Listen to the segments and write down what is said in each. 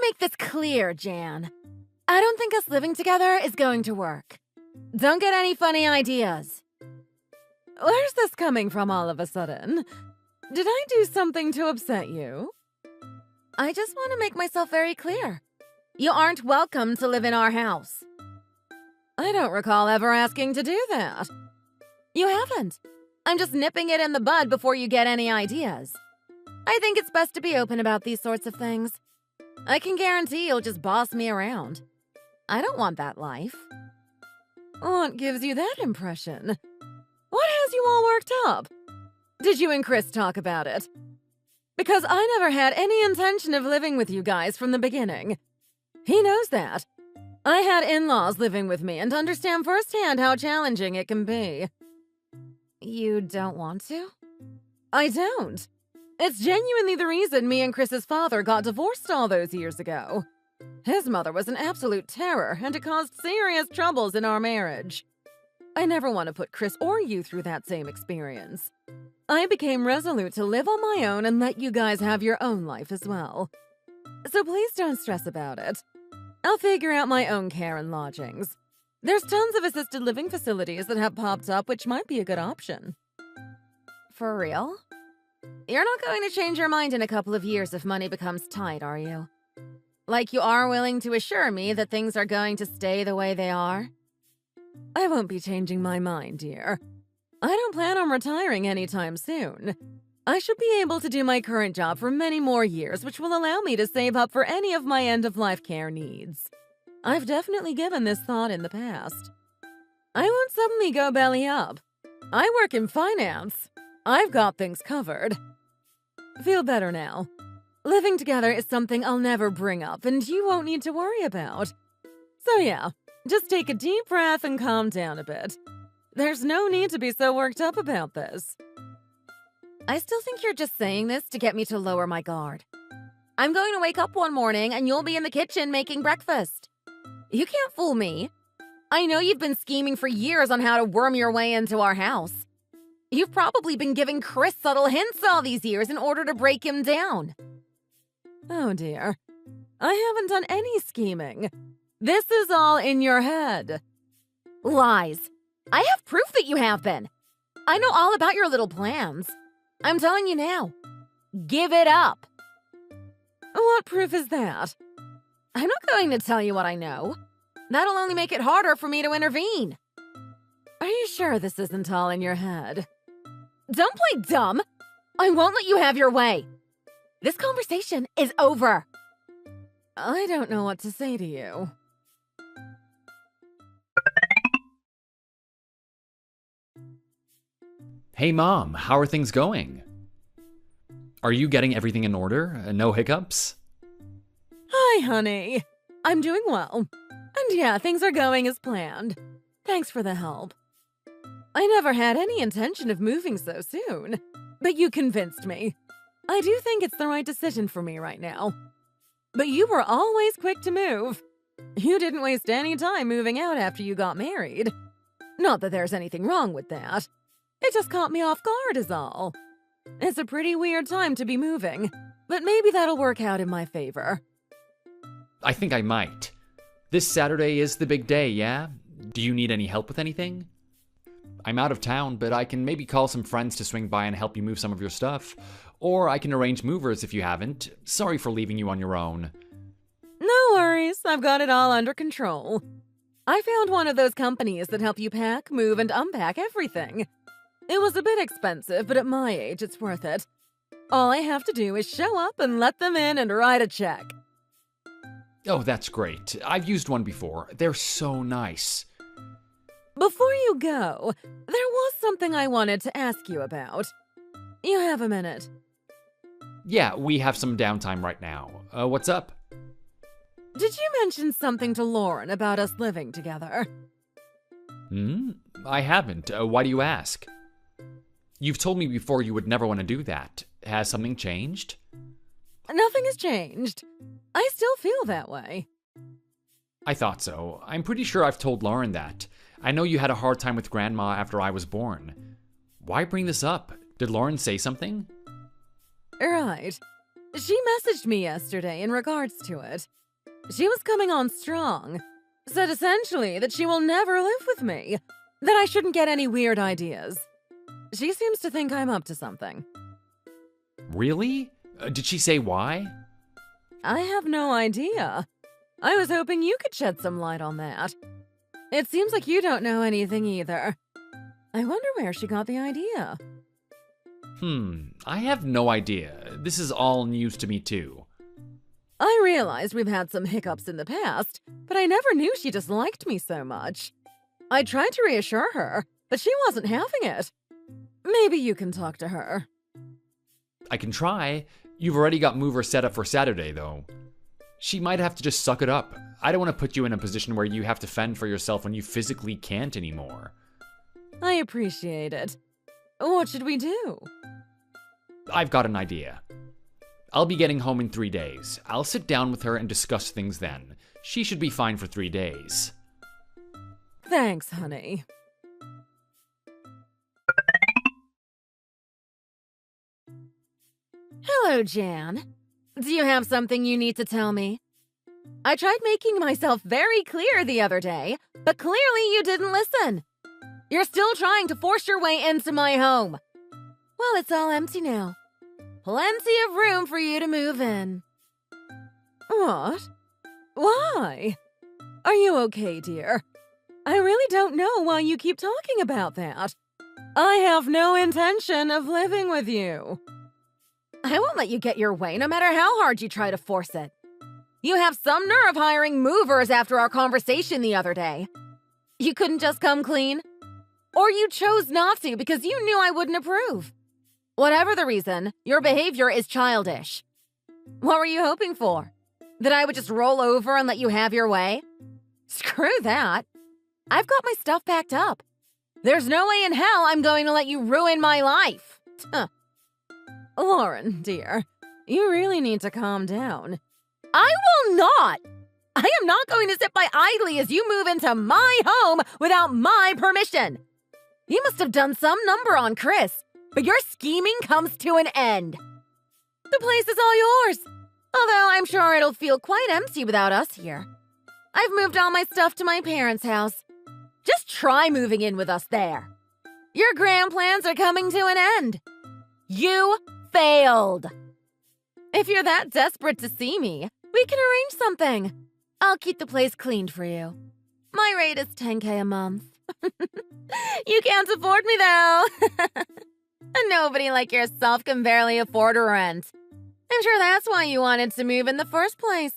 make this clear, Jan. I don't think us living together is going to work. Don't get any funny ideas. Where's this coming from all of a sudden? Did I do something to upset you? I just want to make myself very clear. You aren't welcome to live in our house. I don't recall ever asking to do that. You haven't. I'm just nipping it in the bud before you get any ideas. I think it's best to be open about these sorts of things. I can guarantee you'll just boss me around. I don't want that life. What gives you that impression? What has you all worked up? Did you and Chris talk about it? Because I never had any intention of living with you guys from the beginning. He knows that. I had in-laws living with me and understand firsthand how challenging it can be. You don't want to? I don't. It's genuinely the reason me and Chris's father got divorced all those years ago. His mother was an absolute terror, and it caused serious troubles in our marriage. I never want to put Chris or you through that same experience. I became resolute to live on my own and let you guys have your own life as well. So please don't stress about it. I'll figure out my own care and lodgings. There's tons of assisted living facilities that have popped up, which might be a good option. For real? You're not going to change your mind in a couple of years if money becomes tight, are you? Like you are willing to assure me that things are going to stay the way they are? I won't be changing my mind, dear. I don't plan on retiring anytime soon. I should be able to do my current job for many more years, which will allow me to save up for any of my end-of-life care needs. I've definitely given this thought in the past. I won't suddenly go belly up. I work in finance. I've got things covered. Feel better now. Living together is something I'll never bring up, and you won't need to worry about. So yeah, just take a deep breath and calm down a bit. There's no need to be so worked up about this. I still think you're just saying this to get me to lower my guard. I'm going to wake up one morning and you'll be in the kitchen making breakfast. You can't fool me. I know you've been scheming for years on how to worm your way into our house. You've probably been giving Chris subtle hints all these years in order to break him down. Oh dear. I haven't done any scheming. This is all in your head. Lies. I have proof that you have been. I know all about your little plans. I'm telling you now. Give it up. What proof is that? I'm not going to tell you what I know. That'll only make it harder for me to intervene. Are you sure this isn't all in your head? Don't play dumb. I won't let you have your way. This conversation is over. I don't know what to say to you. Hey Mom, how are things going? Are you getting everything in order? No hiccups? Hi, honey. I'm doing well. And yeah, things are going as planned. Thanks for the help. I never had any intention of moving so soon, but you convinced me. I do think it's the right decision for me right now. But you were always quick to move. You didn't waste any time moving out after you got married. Not that there's anything wrong with that. It just caught me off guard is all. It's a pretty weird time to be moving, but maybe that'll work out in my favor. I think I might. This Saturday is the big day, yeah? Do you need any help with anything? I'm out of town, but I can maybe call some friends to swing by and help you move some of your stuff. Or I can arrange movers if you haven't. Sorry for leaving you on your own. No worries, I've got it all under control. I found one of those companies that help you pack, move, and unpack everything. It was a bit expensive, but at my age, it's worth it. All I have to do is show up and let them in and write a check. Oh, that's great. I've used one before. They're so nice. Before you go, there was something I wanted to ask you about. You have a minute? Yeah, we have some downtime right now. What's up? Did you mention something to Lauren about us living together? I haven't. Why do you ask? You've told me before you would never want to do that. Has something changed? Nothing has changed. I still feel that way. I thought so. I'm pretty sure I've told Lauren that. I know you had a hard time with Grandma after I was born. Why bring this up? Did Lauren say something? Right. She messaged me yesterday in regards to it. She was coming on strong. Said essentially that she will never live with me. That I shouldn't get any weird ideas. She seems to think I'm up to something. Really? Did she say why? I have no idea. I was hoping you could shed some light on that. It seems like you don't know anything either. I wonder where she got the idea. I have no idea. This is all news to me too. I realized we've had some hiccups in the past, but I never knew she disliked me so much. I tried to reassure her, but she wasn't having it. Maybe you can talk to her. I can try. You've already got Mover set up for Saturday, though. She might have to just suck it up. I don't want to put you in a position where you have to fend for yourself when you physically can't anymore. I appreciate it. What should we do? I've got an idea. I'll be getting home in 3 days. I'll sit down with her and discuss things then. She should be fine for 3 days. Thanks, honey. Hello, Jan. Do you have something you need to tell me? I tried making myself very clear the other day, but clearly you didn't listen. You're still trying to force your way into my home. Well, it's all empty now. Plenty of room for you to move in. What? Why? Are you okay, dear? I really don't know why you keep talking about that. I have no intention of living with you. I won't let you get your way no matter how hard you try to force it. You have some nerve hiring movers after our conversation the other day. You couldn't just come clean? Or you chose not to because you knew I wouldn't approve. Whatever the reason, your behavior is childish. What were you hoping for? That I would just roll over and let you have your way? Screw that. I've got my stuff packed up. There's no way in hell I'm going to let you ruin my life. Lauren, dear, you really need to calm down. I will not! I am not going to sit by idly as you move into my home without my permission. You must have done some number on Chris, but your scheming comes to an end. The place is all yours, although I'm sure it'll feel quite empty without us here. I've moved all my stuff to my parents' house. Just try moving in with us there. Your grand plans are coming to an end. You failed. If you're that desperate to see me, we can arrange something. I'll keep the place cleaned for you. My rate is $10K a month. You can't afford me, though. Nobody like yourself can barely afford a rent. I'm sure that's why you wanted to move in the first place.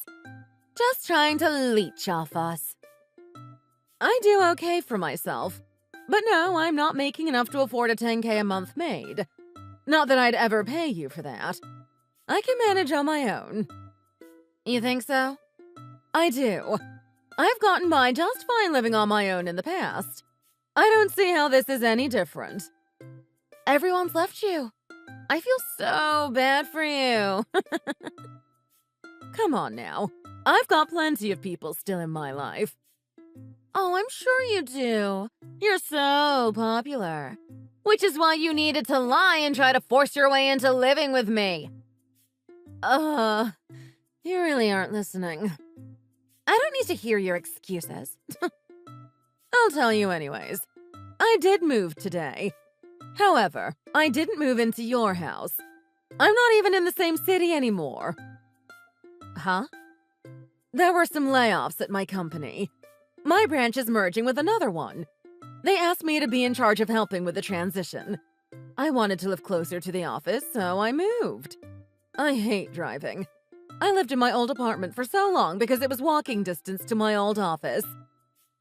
Just trying to leech off us. I do okay for myself. But no, I'm not making enough to afford a $10K a month maid. Not that I'd ever pay you for that. I can manage on my own. You think so? I do. I've gotten by just fine living on my own in the past. I don't see how this is any different. Everyone's left you. I feel so bad for you. Come on now. I've got plenty of people still in my life. Oh, I'm sure you do. You're so popular. Which is why you needed to lie and try to force your way into living with me. You really aren't listening. I don't need to hear your excuses. I'll tell you anyways. I did move today. However, I didn't move into your house. I'm not even in the same city anymore. Huh? There were some layoffs at my company. My branch is merging with another one. They asked me to be in charge of helping with the transition. I wanted to live closer to the office, so I moved. I hate driving. I lived in my old apartment for so long because it was walking distance to my old office.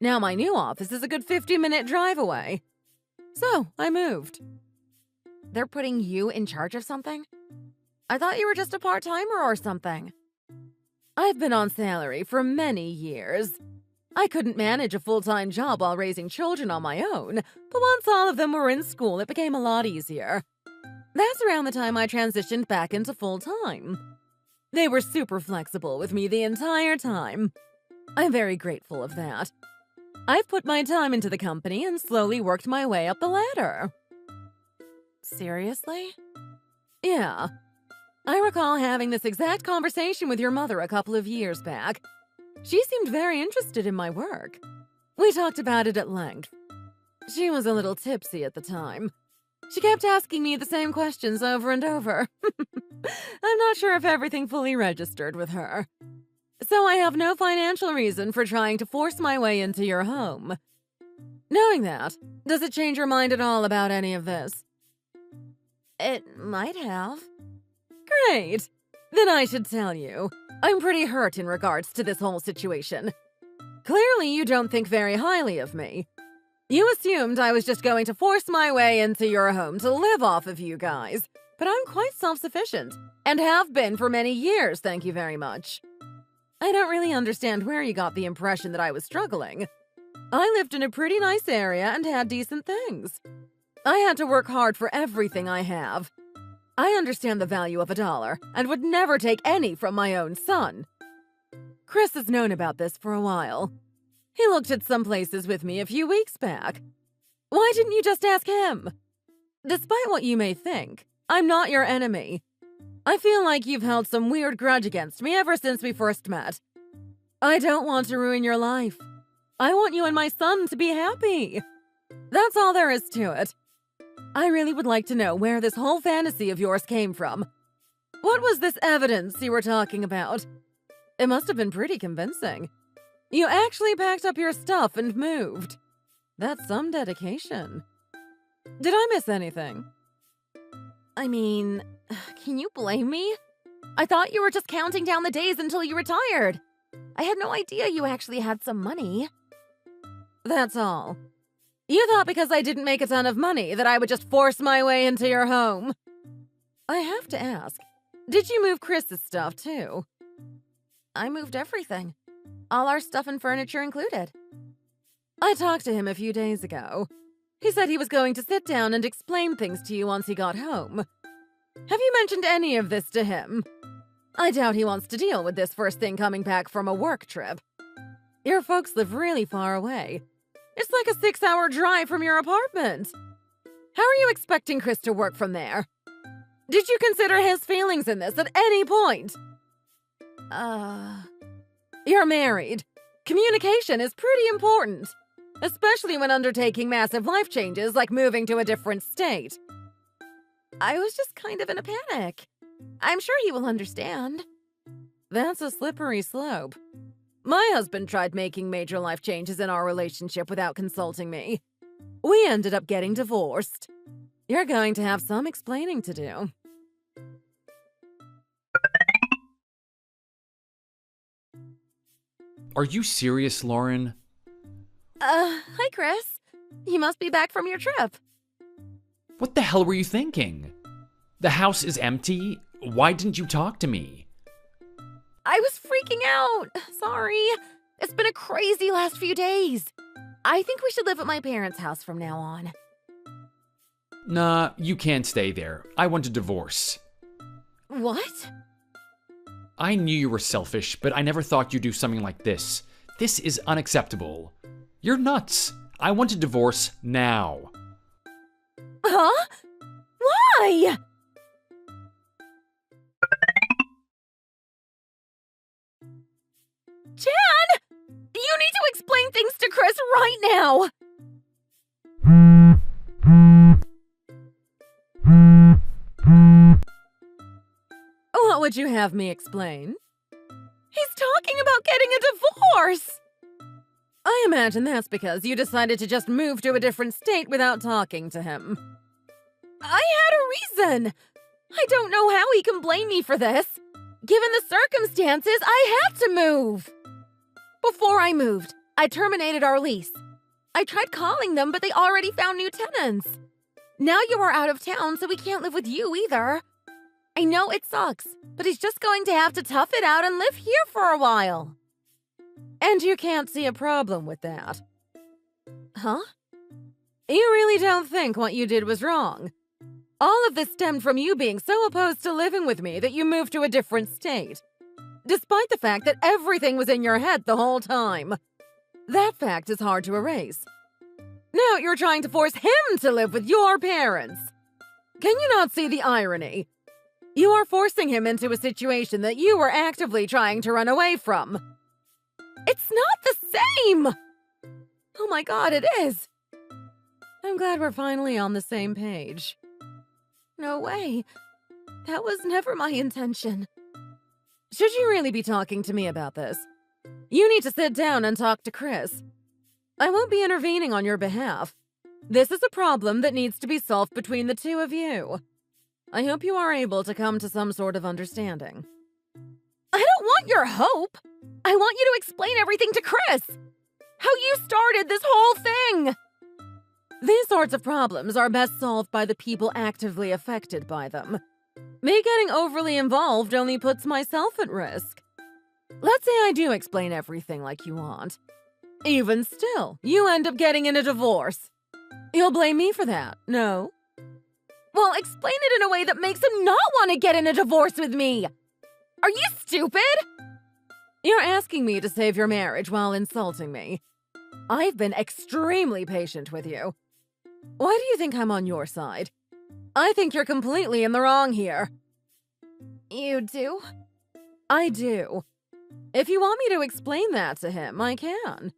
Now my new office is a good 50-minute drive away. So, I moved. They're putting you in charge of something? I thought you were just a part-timer or something. I've been on salary for many years. I couldn't manage a full-time job while raising children on my own, but once all of them were in school, it became a lot easier. That's around the time I transitioned back into full-time. They were super flexible with me the entire time. I'm very grateful of that. I've put my time into the company and slowly worked my way up the ladder. Seriously? Yeah. I recall having this exact conversation with your mother a couple of years back. She seemed very interested in my work. We talked about it at length. She was a little tipsy at the time. She kept asking me the same questions over and over. I'm not sure if everything fully registered with her. So I have no financial reason for trying to force my way into your home. Knowing that, does it change your mind at all about any of this? It might have. Great. Then I should tell you, I'm pretty hurt in regards to this whole situation. Clearly, you don't think very highly of me. You assumed I was just going to force my way into your home to live off of you guys, but I'm quite self-sufficient, and have been for many years, thank you very much. I don't really understand where you got the impression that I was struggling. I lived in a pretty nice area and had decent things. I had to work hard for everything I have. I understand the value of $1 and would never take any from my own son. Chris has known about this for a while. He looked at some places with me a few weeks back. Why didn't you just ask him? Despite what you may think, I'm not your enemy. I feel like you've held some weird grudge against me ever since we first met. I don't want to ruin your life. I want you and my son to be happy. That's all there is to it. I really would like to know where this whole fantasy of yours came from. What was this evidence you were talking about? It must have been pretty convincing. You actually packed up your stuff and moved. That's some dedication. Did I miss anything? I mean, can you blame me? I thought you were just counting down the days until you retired. I had no idea you actually had some money. That's all. You thought because I didn't make a ton of money that I would just force my way into your home. I have to ask, did you move Chris's stuff too? I moved everything. All our stuff and furniture included. I talked to him a few days ago. He said he was going to sit down and explain things to you once he got home. Have you mentioned any of this to him? I doubt he wants to deal with this first thing coming back from a work trip. Your folks live really far away. It's like a 6-hour drive from your apartment. How are you expecting Chris to work from there? Did you consider his feelings in this at any point? You're married. Communication is pretty important, especially when undertaking massive life changes like moving to a different state. I was just kind of in a panic. I'm sure he will understand. That's a slippery slope. My husband tried making major life changes in our relationship without consulting me. We ended up getting divorced. You're going to have some explaining to do. Are you serious, Lauren? Hi, Chris. You must be back from your trip. What the hell were you thinking? The house is empty? Why didn't you talk to me? I was freaking out. Sorry. It's been a crazy last few days. I think we should live at my parents' house from now on. Nah, you can't stay there. I want a divorce. What? I knew you were selfish, but I never thought you'd do something like this. This is unacceptable. You're nuts. I want a divorce now. Huh? Why? Jan! You need to explain things to Chris right now! What would you have me explain? He's talking about getting a divorce! I imagine that's because you decided to just move to a different state without talking to him. I had a reason! I don't know how he can blame me for this. Given the circumstances, I had to move! Before I moved, I terminated our lease. I tried calling them, but they already found new tenants. Now you are out of town, so we can't live with you either. I know it sucks, but he's just going to have to tough it out and live here for a while. And you can't see a problem with that. Huh? You really don't think what you did was wrong? All of this stemmed from you being so opposed to living with me that you moved to a different state. Despite the fact that everything was in your head the whole time. That fact is hard to erase. Now you're trying to force him to live with your parents. Can you not see the irony? You are forcing him into a situation that you were actively trying to run away from. It's not the same! Oh my god, it is! I'm glad we're finally on the same page. No way. That was never my intention. Should you really be talking to me about this? You need to sit down and talk to Chris. I won't be intervening on your behalf. This is a problem that needs to be solved between the two of you. I hope you are able to come to some sort of understanding. I don't want your hope! I want you to explain everything to Chris! How you started this whole thing! These sorts of problems are best solved by the people actively affected by them. Me getting overly involved only puts myself at risk. Let's say I do explain everything like you want. Even still, you end up getting in a divorce. You'll blame me for that, no? Well, explain it in a way that makes him not want to get in a divorce with me! Are you stupid? You're asking me to save your marriage while insulting me. I've been extremely patient with you. Why do you think I'm on your side? I think you're completely in the wrong here. You do? I do. If you want me to explain that to him, I can.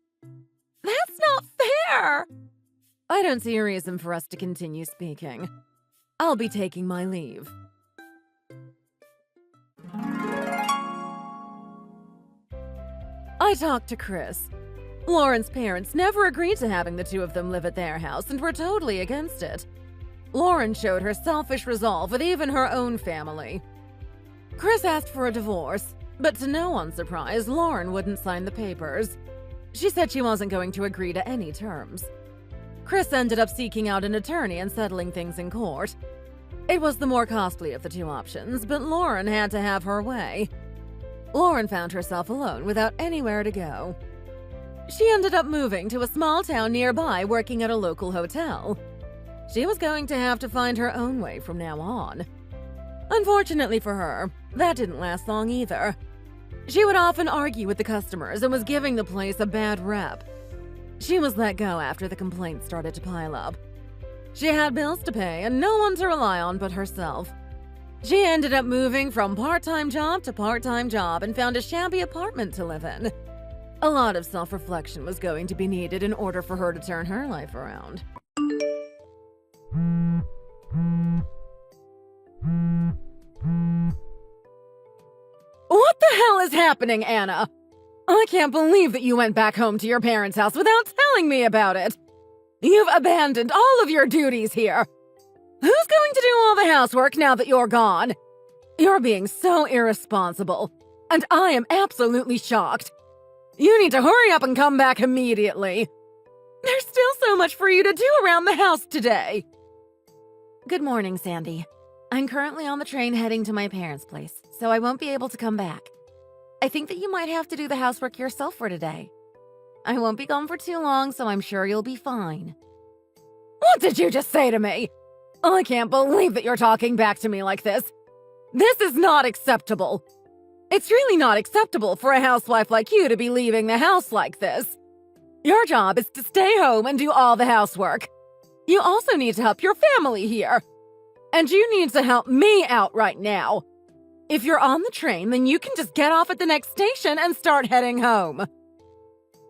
That's not fair! I don't see a reason for us to continue speaking. I'll be taking my leave. I talked to Chris. Lauren's parents never agreed to having the two of them live at their house and were totally against it. Lauren showed her selfish resolve with even her own family. Chris asked for a divorce, but to no one's surprise, Lauren wouldn't sign the papers. She said she wasn't going to agree to any terms. Chris ended up seeking out an attorney and settling things in court. It was the more costly of the two options, but Lauren had to have her way. Lauren found herself alone without anywhere to go. She ended up moving to a small town nearby, working at a local hotel. She was going to have to find her own way from now on. Unfortunately for her, that didn't last long either. She would often argue with the customers and was giving the place a bad rep. She was let go after the complaints started to pile up. She had bills to pay and no one to rely on but herself. She ended up moving from part-time job to part-time job and found a shabby apartment to live in. A lot of self-reflection was going to be needed in order for her to turn her life around. What the hell is happening, Anna? I can't believe that you went back home to your parents' house without telling me about it. You've abandoned all of your duties here. Who's going to do all the housework now that you're gone? You're being so irresponsible, and I am absolutely shocked. You need to hurry up and come back immediately. There's still so much for you to do around the house today. Good morning, Sandy. I'm currently on the train heading to my parents' place, so I won't be able to come back. I think that you might have to do the housework yourself for today. I won't be gone for too long, so I'm sure you'll be fine. What did you just say to me? I can't believe that you're talking back to me like this. This is not acceptable. It's really not acceptable for a housewife like you to be leaving the house like this. Your job is to stay home and do all the housework. You also need to help your family here. And you need to help me out right now. If you're on the train, then you can just get off at the next station and start heading home.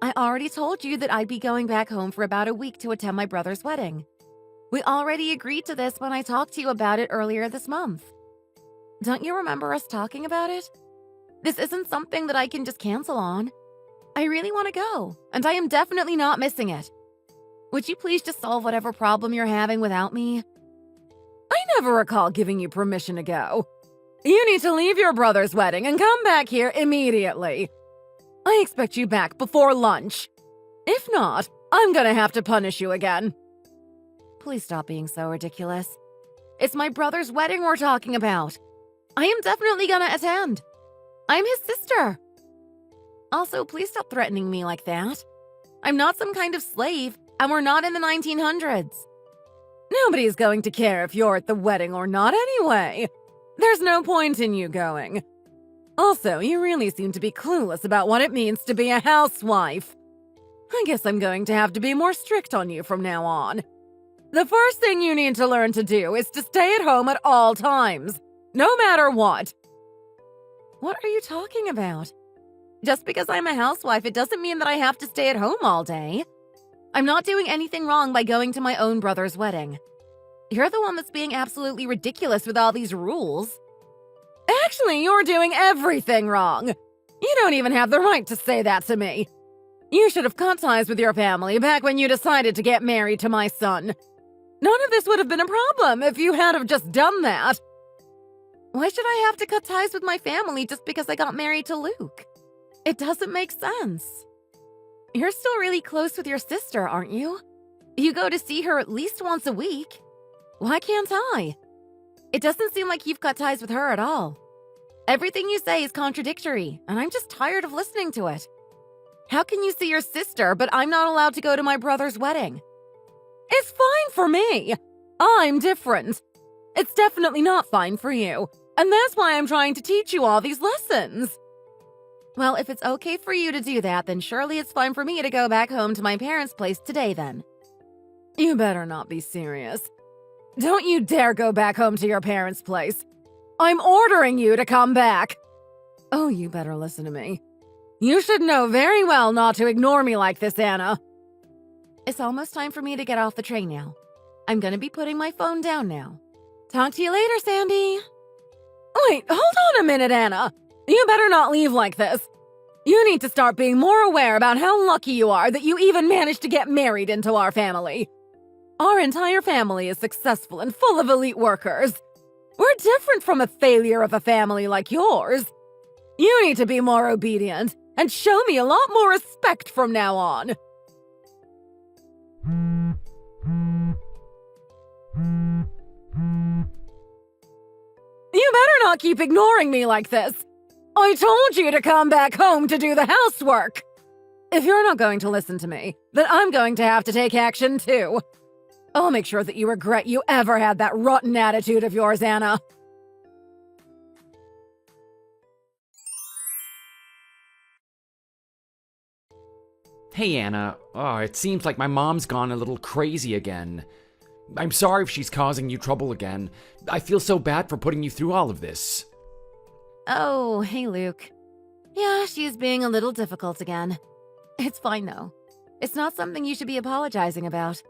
I already told you that I'd be going back home for about a week to attend my brother's wedding. We already agreed to this when I talked to you about it earlier this month. Don't you remember us talking about it? This isn't something that I can just cancel on. I really want to go, and I am definitely not missing it. Would you please just solve whatever problem you're having without me? I never recall giving you permission to go. You need to leave your brother's wedding and come back here immediately. I expect you back before lunch. If not, I'm gonna have to punish you again. Please stop being so ridiculous. It's my brother's wedding we're talking about. I am definitely gonna attend. I'm his sister. Also, please stop threatening me like that. I'm not some kind of slave, and we're not in the 1900s. Nobody's going to care if you're at the wedding or not anyway. There's no point in you going. Also, you really seem to be clueless about what it means to be a housewife. I guess I'm going to have to be more strict on you from now on. The first thing you need to learn to do is to stay at home at all times. no matter what. What are you talking about? Just because I'm a housewife, it doesn't mean that I have to stay at home all day. I'm not doing anything wrong by going to my own brother's wedding. You're the one that's being absolutely ridiculous with all these rules. Actually, you're doing everything wrong. You don't even have the right to say that to me. You should have cut ties with your family back when you decided to get married to my son. None of this would have been a problem if you had have just done that. Why should I have to cut ties with my family just because I got married to Luke? It doesn't make sense. You're still really close with your sister, aren't you? You go to see her at least once a week. Why can't I? It doesn't seem like you've cut ties with her at all. Everything you say is contradictory, and I'm just tired of listening to it. How can you see your sister, but I'm not allowed to go to my brother's wedding? It's fine for me. I'm different. It's definitely not fine for you, and that's why I'm trying to teach you all these lessons. Well, if it's okay for you to do that, then surely it's fine for me to go back home to my parents' place today then. You better not be serious. Don't you dare go back home to your parents' place. I'm ordering you to come back. Oh, you better listen to me. You should know very well not to ignore me like this, Anna. It's almost time for me to get off the train now. I'm gonna be putting my phone down now. Talk to you later, Sandy. Wait, hold on a minute, Anna. You better not leave like this. You need to start being more aware about how lucky you are that you even managed to get married into our family. Our entire family is successful and full of elite workers. We're different from a failure of a family like yours. You need to be more obedient and show me a lot more respect from now on. You better not keep ignoring me like this. I told you to come back home to do the housework. If you're not going to listen to me, then I'm going to have to take action too. I'll make sure that you regret you ever had that rotten attitude of yours, Anna. Hey, Anna. Oh, it seems like my mom's gone a little crazy again. I'm sorry if she's causing you trouble again. I feel so bad for putting you through all of this. Oh, hey, Luke. Yeah, she's being a little difficult again. It's fine, though. It's not something you should be apologizing about.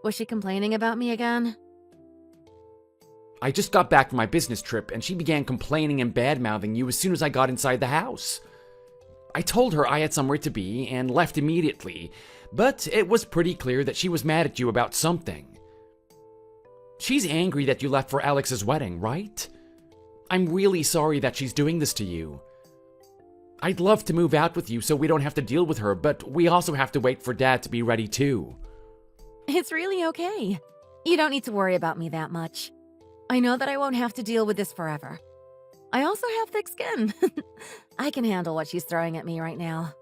Was she complaining about me again? I just got back from my business trip, and she began complaining and bad-mouthing you as soon as I got inside the house. I told her I had somewhere to be and left immediately, but it was pretty clear that she was mad at you about something. She's angry that you left for Alex's wedding, right? I'm really sorry that she's doing this to you. I'd love to move out with you so we don't have to deal with her, but we also have to wait for Dad to be ready too. It's really okay. You don't need to worry about me that much. I know that I won't have to deal with this forever. I also have thick skin. I can handle what she's throwing at me right now.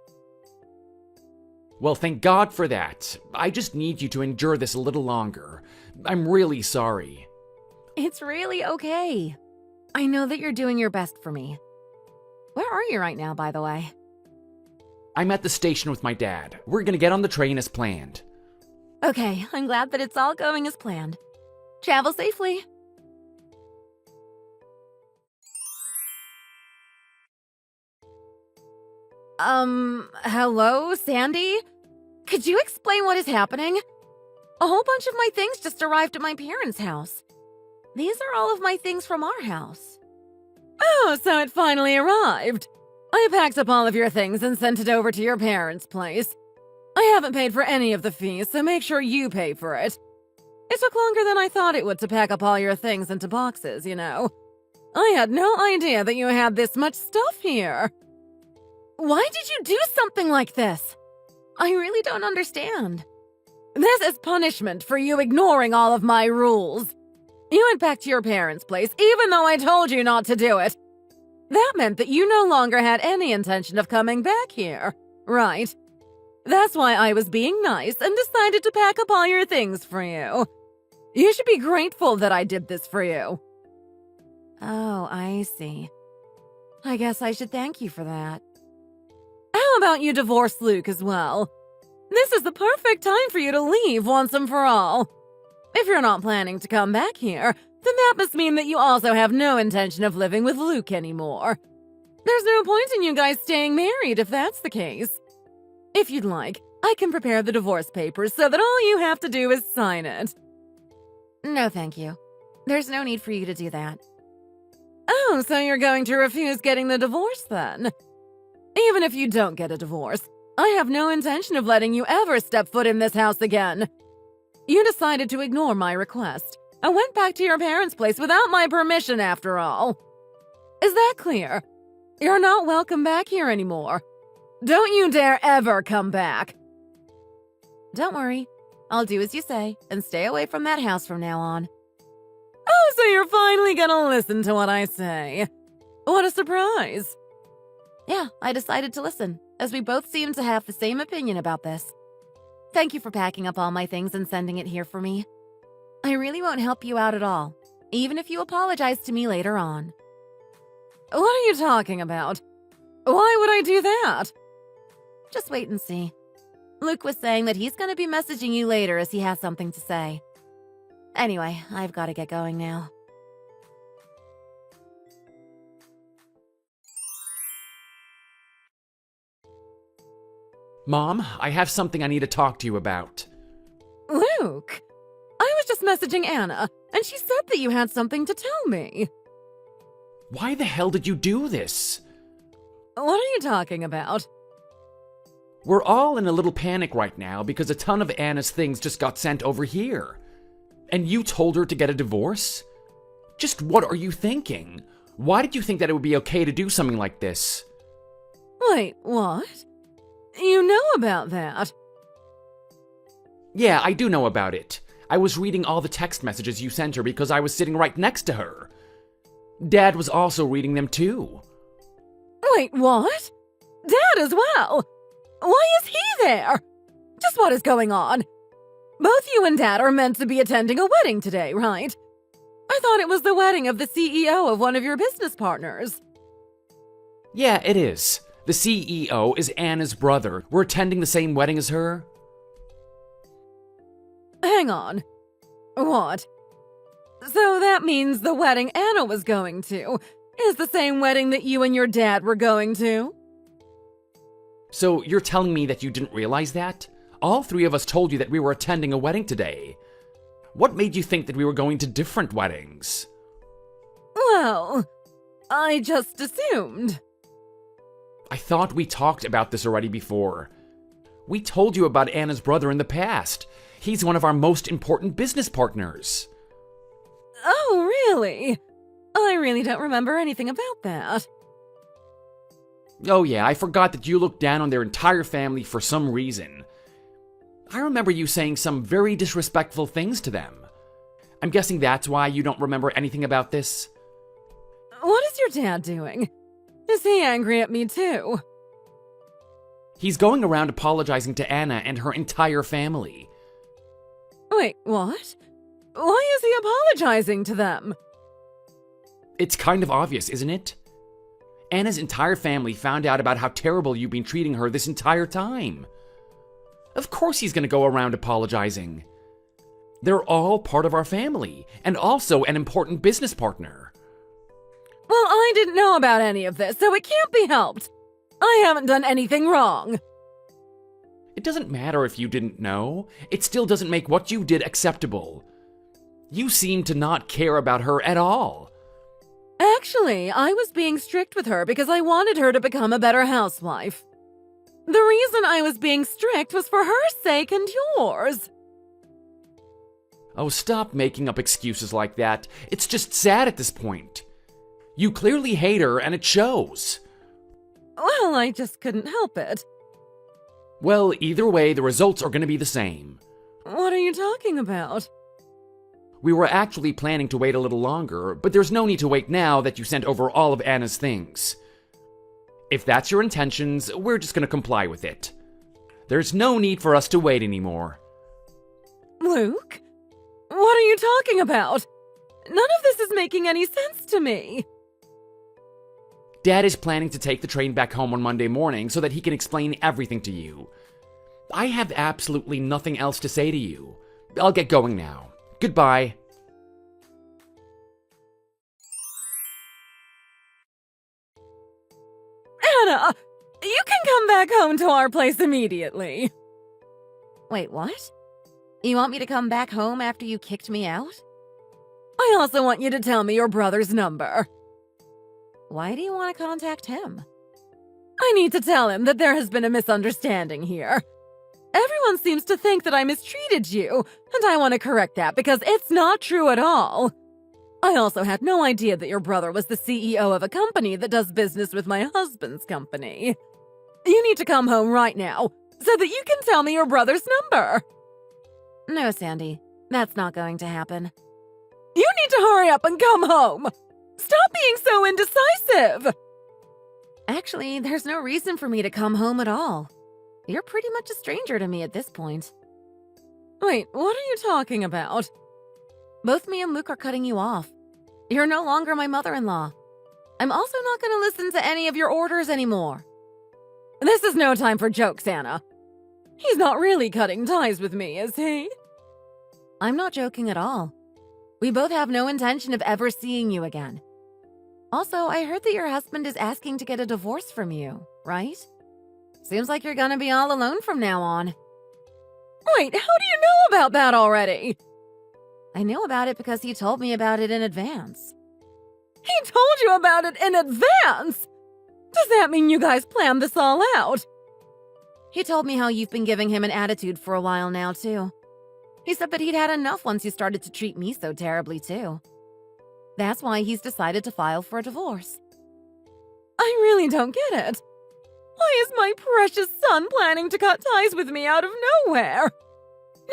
Well, thank God for that. I just need you to endure this a little longer. I'm really sorry. It's really okay. I know that you're doing your best for me. Where are you right now, by the way? I'm at the station with my dad. We're gonna get on the train as planned. Okay, I'm glad that it's all going as planned. Travel safely. Hello, Sandy? Could you explain what is happening? A whole bunch of my things just arrived at my parents' house. These are all of my things from our house. Oh, so it finally arrived. I packed up all of your things and sent it over to your parents' place. I haven't paid for any of the fees, so make sure you pay for it. It took longer than I thought it would to pack up all your things into boxes, you know. I had no idea that you had this much stuff here. Why did you do something like this? I really don't understand. This is punishment for you ignoring all of my rules. You went back to your parents' place even though I told you not to do it. That meant that you no longer had any intention of coming back here, right? That's why I was being nice and decided to pack up all your things for you. You should be grateful that I did this for you. Oh, I see. I guess I should thank you for that. How about you divorce Luke as well? This is the perfect time for you to leave once and for all. If you're not planning to come back here, then that must mean that you also have no intention of living with Luke anymore. There's no point in you guys staying married if that's the case. If you'd like, I can prepare the divorce papers so that all you have to do is sign it. No, thank you. There's no need for you to do that. Oh, so you're going to refuse getting the divorce then? Even if you don't get a divorce, I have no intention of letting you ever step foot in this house again. You decided to ignore my request and went back to your parents' place without my permission after all. Is that clear? You're not welcome back here anymore. Don't you dare ever come back. Don't worry. I'll do as you say and stay away from that house from now on. Oh, so you're finally gonna listen to what I say. What a surprise. Yeah, I decided to listen, as we both seem to have the same opinion about this. Thank you for packing up all my things and sending it here for me. I really won't help you out at all, even if you apologize to me later on. What are you talking about? Why would I do that? Just wait and see. Luke was saying that he's going to be messaging you later as he has something to say. Anyway, I've got to get going now. Mom, I have something I need to talk to you about. Luke, I was just messaging Anna, and she said that you had something to tell me. Why the hell did you do this? What are you talking about? We're all in a little panic right now because a ton of Anna's things just got sent over here. And you told her to get a divorce? Just what are you thinking? Why did you think that it would be okay to do something like this? Wait, what? You know about that? Yeah, I do know about it. I was reading all the text messages you sent her because I was sitting right next to her. Dad was also reading them too. Wait, what? Dad as well? Why is he there? Just what is going on? Both you and Dad are meant to be attending a wedding today, right? I thought it was the wedding of the CEO of one of your business partners. Yeah, it is. The CEO is Anna's brother. We're attending the same wedding as her. Hang on. What? So that means the wedding Anna was going to is the same wedding that you and your dad were going to? So you're telling me that you didn't realize that? All three of us told you that we were attending a wedding today. What made you think that we were going to different weddings? Well, I just assumed. I thought we talked about this already before. We told you about Anna's brother in the past. He's one of our most important business partners. Oh, really? I really don't remember anything about that. Oh yeah, I forgot that you looked down on their entire family for some reason. I remember you saying some very disrespectful things to them. I'm guessing that's why you don't remember anything about this? What is your dad doing? Is he angry at me too? He's going around apologizing to Anna and her entire family. Wait, what? Why is he apologizing to them? It's kind of obvious, isn't it? Anna's entire family found out about how terrible you've been treating her this entire time. Of course he's going to go around apologizing. They're all part of our family, and also an important business partner. Well, I didn't know about any of this, so it can't be helped. I haven't done anything wrong. It doesn't matter if you didn't know. It still doesn't make what you did acceptable. You seem to not care about her at all. Actually, I was being strict with her because I wanted her to become a better housewife. The reason I was being strict was for her sake and yours. Oh, stop making up excuses like that. It's just sad at this point. You clearly hate her, and it shows. Well, I just couldn't help it. Well, either way, the results are going to be the same. What are you talking about? We were actually planning to wait a little longer, but there's no need to wait now that you sent over all of Anna's things. If that's your intentions, we're just going to comply with it. There's no need for us to wait anymore. Luke? What are you talking about? None of this is making any sense to me. Dad is planning to take the train back home on Monday morning so that he can explain everything to you. I have absolutely nothing else to say to you. I'll get going now. Goodbye. Anna, you can come back home to our place immediately. Wait, what? You want me to come back home after you kicked me out? I also want you to tell me your brother's number. Why do you want to contact him? I need to tell him that there has been a misunderstanding here. Everyone seems to think that I mistreated you, and I want to correct that because it's not true at all. I also had no idea that your brother was the CEO of a company that does business with my husband's company. You need to come home right now so that you can tell me your brother's number. No, Sandy, that's not going to happen. You need to hurry up and come home. Stop being so indecisive. Actually, there's no reason for me to come home at all. You're pretty much a stranger to me at this point. Wait, what are you talking about? Both me and Luke are cutting you off. You're no longer my mother-in-law. I'm also not going to listen to any of your orders anymore. This is no time for jokes, Anna. He's not really cutting ties with me, is he? I'm not joking at all. We both have no intention of ever seeing you again. Also, I heard that your husband is asking to get a divorce from you, right? Seems like you're gonna be all alone from now on. Wait, how do you know about that already? I knew about it because he told me about it in advance. He told you about it in advance? Does that mean you guys planned this all out? He told me how you've been giving him an attitude for a while now, too. He said that he'd had enough once you started to treat me so terribly, too. That's why he's decided to file for a divorce. I really don't get it. Why is my precious son planning to cut ties with me out of nowhere?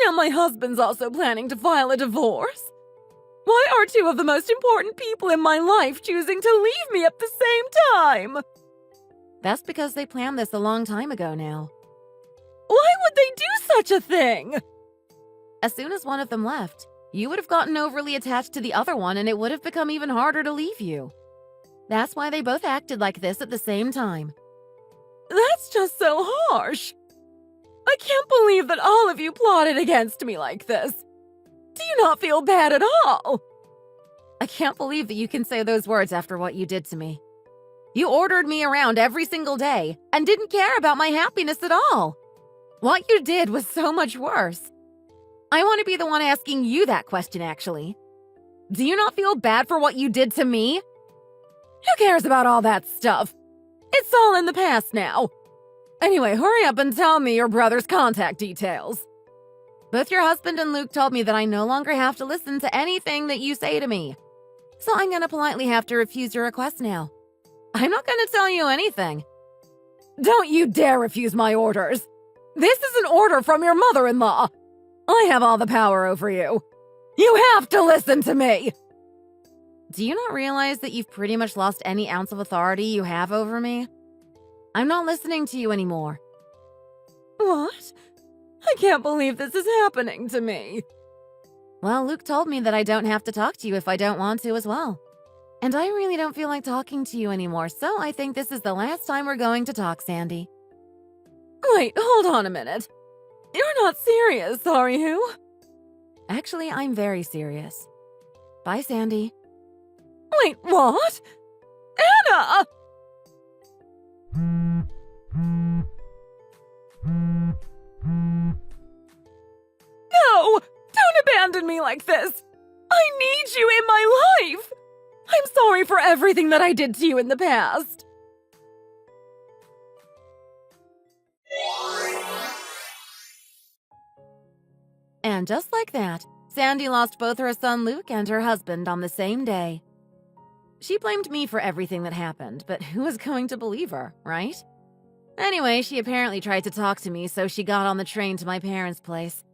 Now my husband's also planning to file a divorce. Why are two of the most important people in my life choosing to leave me at the same time? That's because they planned this a long time ago now. Why would they do such a thing? As soon as one of them left, you would have gotten overly attached to the other one and it would have become even harder to leave you. That's why they both acted like this at the same time. That's just so harsh. I can't believe that all of you plotted against me like this. Do you not feel bad at all? I can't believe that you can say those words after what you did to me. You ordered me around every single day and didn't care about my happiness at all. What you did was so much worse. I want to be the one asking you that question, actually. Do you not feel bad for what you did to me? Who cares about all that stuff? It's all in the past now. Anyway, hurry up and tell me your brother's contact details. Both your husband and Luke told me that I no longer have to listen to anything that you say to me. So I'm going to politely have to refuse your request now. I'm not going to tell you anything. Don't you dare refuse my orders. This is an order from your mother-in-law. I have all the power over you. You have to listen to me. Do you not realize that you've pretty much lost any ounce of authority you have over me? I'm not listening to you anymore. What? I can't believe this is happening to me. Well, Luke told me that I don't have to talk to you if I don't want to as well. And I really don't feel like talking to you anymore, so I think this is the last time we're going to talk, Sandy. Wait, hold on a minute. You're not serious, are you? Actually, I'm very serious. Bye, Sandy. Wait, what? Anna! No! Don't abandon me like this! I need you in my life! I'm sorry for everything that I did to you in the past. And just like that, Sandy lost both her son Luke and her husband on the same day. She blamed me for everything that happened, but who was going to believe her, right? Anyway, she apparently tried to talk to me, so she got on the train to my parents' place.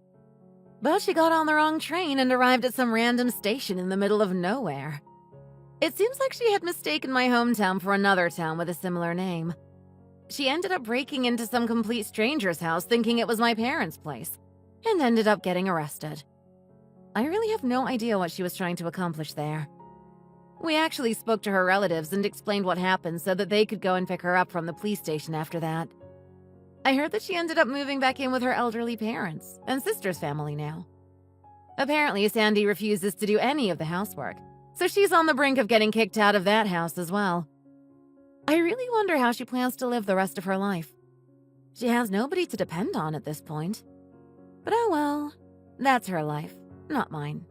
But she got on the wrong train and arrived at some random station in the middle of nowhere. It seems like she had mistaken my hometown for another town with a similar name. She ended up breaking into some complete stranger's house thinking it was my parents' place, and ended up getting arrested. I really have no idea what she was trying to accomplish there. We actually spoke to her relatives and explained what happened so that they could go and pick her up from the police station after that. I heard that she ended up moving back in with her elderly parents and sister's family now. Apparently, Sandy refuses to do any of the housework, so she's on the brink of getting kicked out of that house as well. I really wonder how she plans to live the rest of her life. She has nobody to depend on at this point. But oh well, that's her life, not mine.